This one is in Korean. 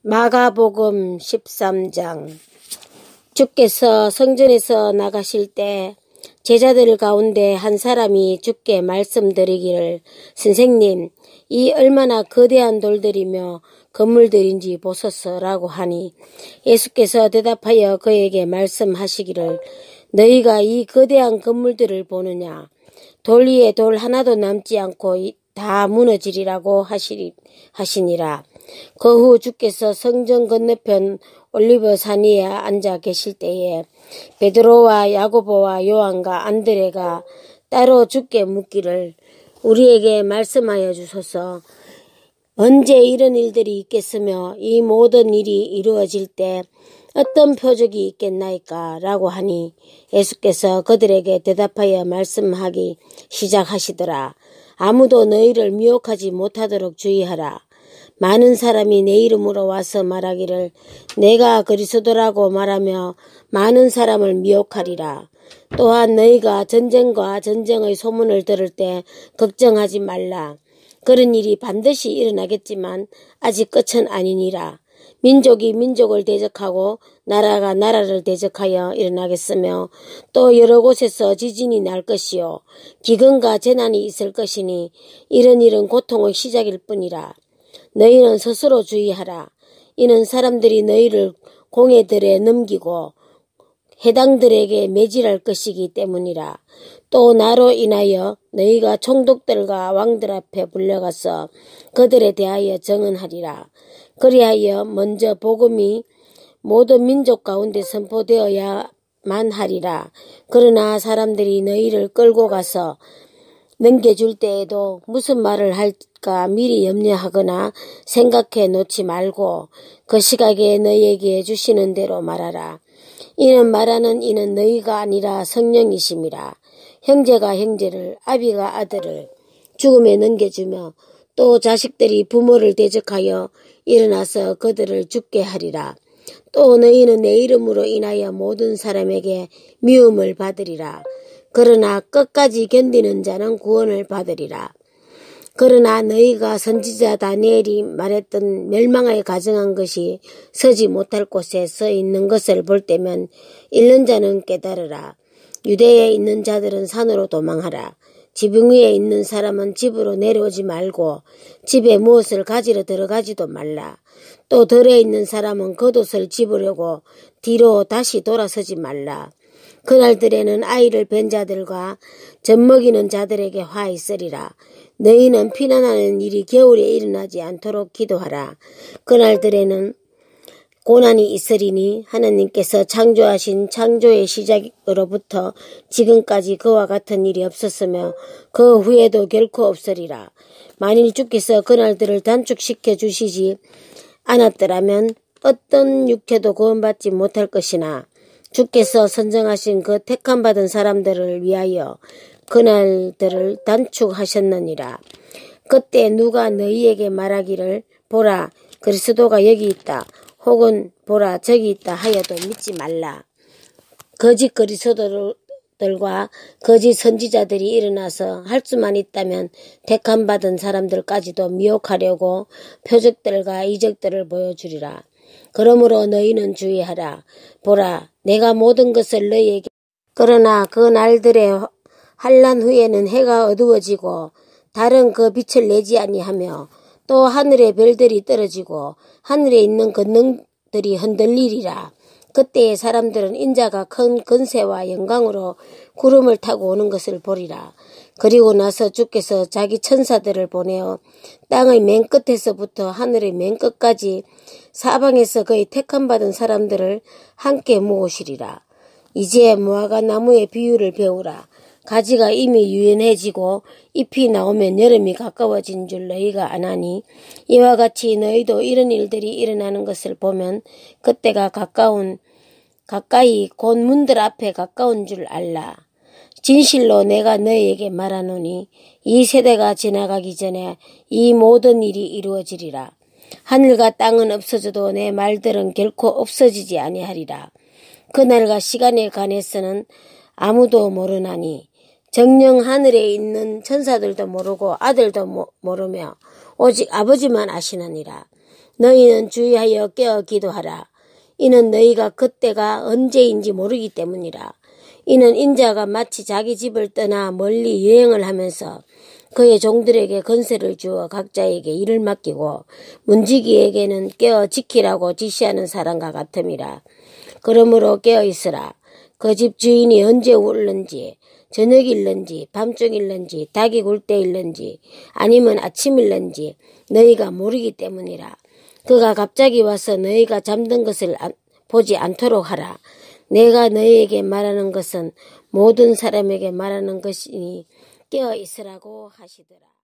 마가복음 13장. 주께서 성전에서 나가실 때 제자들 가운데 한 사람이 주께 말씀드리기를, 선생님, 이 얼마나 거대한 돌들이며 건물들인지 보소서라고 하니, 예수께서 대답하여 그에게 말씀하시기를, 너희가 이 거대한 건물들을 보느냐? 돌 위에 돌 하나도 남지 않고 다 무너지리라고 하시니라. 그 후 주께서 성전 건너편 올리브산 위에 앉아 계실 때에 베드로와 야고보와 요한과 안드레가 따로 주께 묻기를, 우리에게 말씀하여 주소서. 언제 이런 일들이 있겠으며 이 모든 일이 이루어질 때 어떤 표적이 있겠나이까? 라고 하니, 예수께서 그들에게 대답하여 말씀하기 시작하시더라. 아무도 너희를 미혹하지 못하도록 주의하라. 많은 사람이 내 이름으로 와서 말하기를 내가 그리스도라고 말하며 많은 사람을 미혹하리라. 또한 너희가 전쟁과 전쟁의 소문을 들을 때 걱정하지 말라. 그런 일이 반드시 일어나겠지만 아직 끝은 아니니라. 민족이 민족을 대적하고 나라가 나라를 대적하여 일어나겠으며 또 여러 곳에서 지진이 날 것이요 기근과 재난이 있을 것이니 이런 일은 고통의 시작일 뿐이라. 너희는 스스로 주의하라. 이는 사람들이 너희를 공회들에 넘기고 해당들에게 매질할 것이기 때문이라. 또 나로 인하여 너희가 총독들과 왕들 앞에 불려가서 그들에 대하여 증언하리라. 그리하여 먼저 복음이 모든 민족 가운데 선포되어야만 하리라. 그러나 사람들이 너희를 끌고 가서 넘겨줄 때에도 무슨 말을 할까 미리 염려하거나 생각해 놓지 말고 그 시각에 너희에게 주시는 대로 말하라. 이는 말하는 이는 너희가 아니라 성령이심이라. 형제가 형제를, 아비가 아들을 죽음에 넘겨주며 또 자식들이 부모를 대적하여 일어나서 그들을 죽게 하리라. 또 너희는 내 이름으로 인하여 모든 사람에게 미움을 받으리라. 그러나 끝까지 견디는 자는 구원을 받으리라. 그러나 너희가 선지자 다니엘이 말했던 멸망을 가정한 것이 서지 못할 곳에 서 있는 것을 볼 때면 읽는 자는 깨달으라. 유대에 있는 자들은 산으로 도망하라. 지붕 위에 있는 사람은 집으로 내려오지 말고 집에 무엇을 가지러 들어가지도 말라. 또 들에 있는 사람은 겉옷을 집으려고 뒤로 다시 돌아서지 말라. 그날들에는 아이를 뵌 자들과 젖먹이는 자들에게 화 있으리라. 너희는 피난하는 일이 겨울에 일어나지 않도록 기도하라. 그날들에는 고난이 있으리니 하나님께서 창조하신 창조의 시작으로부터 지금까지 그와 같은 일이 없었으며 그 후에도 결코 없으리라. 만일 주께서 그날들을 단축시켜 주시지 않았더라면 어떤 육체도 구원받지 못할 것이나 주께서 선정하신 그 택함받은 사람들을 위하여 그날들을 단축하셨느니라. 그때 누가 너희에게 말하기를 보라 그리스도가 여기 있다 혹은 보라 저기 있다 하여도 믿지 말라. 거짓 그리스도들과 거짓 선지자들이 일어나서 할 수만 있다면 택함받은 사람들까지도 미혹하려고 표적들과 이적들을 보여주리라. 그러므로 너희는 주의하라. 보라 내가 모든 것을 너희에게 그러나 그 날들의 환난 후에는 해가 어두워지고 달은 그 빛을 내지 아니하며 또 하늘의 별들이 떨어지고 하늘에 있는 권능들이 흔들리리라. 그때에 사람들은 인자가 큰 권세와 영광으로 구름을 타고 오는 것을 보리라. 그리고 나서 주께서 자기 천사들을 보내어 땅의 맨 끝에서부터 하늘의 맨 끝까지 사방에서 그의 택함받은 사람들을 함께 모으시리라. 이제 무화과 나무의 비유를 배우라. 가지가 이미 유연해지고 잎이 나오면 여름이 가까워진 줄 너희가 아나니 이와 같이 너희도 이런 일들이 일어나는 것을 보면 그때가 가까이 곧 문들 앞에 가까운 줄 알라. 진실로 내가 너희에게 말하노니 이 세대가 지나가기 전에 이 모든 일이 이루어지리라. 하늘과 땅은 없어져도 내 말들은 결코 없어지지 아니하리라. 그날과 시간에 관해서는 아무도 모르나니 정녕 하늘에 있는 천사들도 모르고 아들도 모르며 오직 아버지만 아시느니라. 너희는 주의하여 깨어 기도하라. 이는 너희가 그때가 언제인지 모르기 때문이라. 이는 인자가 마치 자기 집을 떠나 멀리 여행을 하면서 그의 종들에게 건세를 주어 각자에게 일을 맡기고 문지기에게는 깨어 지키라고 지시하는 사람과 같음이라. 그러므로 깨어 있으라. 그 집 주인이 언제 울는지, 저녁일는지, 밤중일는지, 닭이 굴 때일는지, 아니면 아침일는지 너희가 모르기 때문이라. 그가 갑자기 와서 너희가 잠든 것을 보지 않도록 하라. 내가 너희에게 말하는 것은 모든 사람에게 말하는 것이니 깨어 있으라고 하시더라.